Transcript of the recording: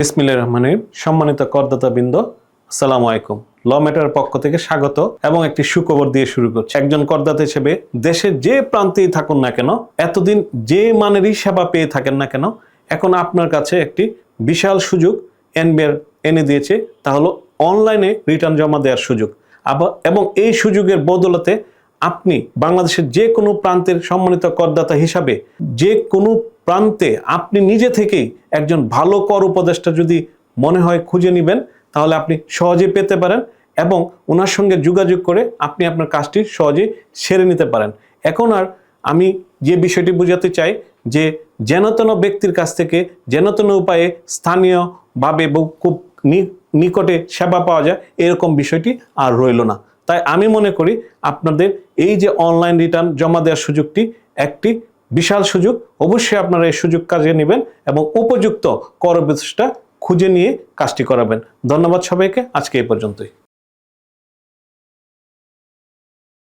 বিসমিল্লাহির রহমানির রহিম। সম্মানিত করদাতাবৃন্দ, আসসালামু আলাইকুম। ল ম্যাটারের পক্ষ থেকে স্বাগত এবং একটি সুখবর দিয়ে শুরু করছি। একজন করদাতা হিসেবে দেশের যে প্রান্তেই থাকুন না কেন, এতদিন যে মানেরই সেবা পেয়ে থাকেন না কেন, এখন আপনার কাছে একটি বিশাল সুযোগ এনবিআর এনে দিয়েছে। তা হলো অনলাইনে রিটার্ন জমা দেওয়ার সুযোগ। এবং এই সুযোগের বদৌলতে আপনি বাংলাদেশের যে কোনো প্রান্তের সম্মানিত করদাতা হিসাবে যে কোনো প্রান্তে আপনি নিজে থেকেই একজন ভালো কর উপদেষ্টা যদি মনে হয় খুঁজে নেবেন, তাহলে আপনি সহজে পেতে পারেন এবং ওনার সঙ্গে যোগাযোগ করে আপনি আপনার কাজটি সহজেই সেরে নিতে পারেন। এখন আর আমি যে বিষয়টি বোঝাতে চাই যে যেনতেন ব্যক্তির কাছ থেকে যেনতেন উপায়ে স্থানীয়ভাবে খুব নিকটে সেবা পাওয়া যায়, এরকম বিষয়টি আর রইল না। তাই আমি মনে করি আপনাদের এই যে অনলাইন রিটার্ন জমা দেওয়ার সুযোগটি একটি বিশাল সুযোগ। অবশ্যই আপনারা এই সুযোগ কাজে নেবেন এবং উপযুক্ত কর উপদেষ্টা খুঁজে নিয়ে কাজটি করাবেন। ধন্যবাদ সবাইকে। আজকে এই পর্যন্তই।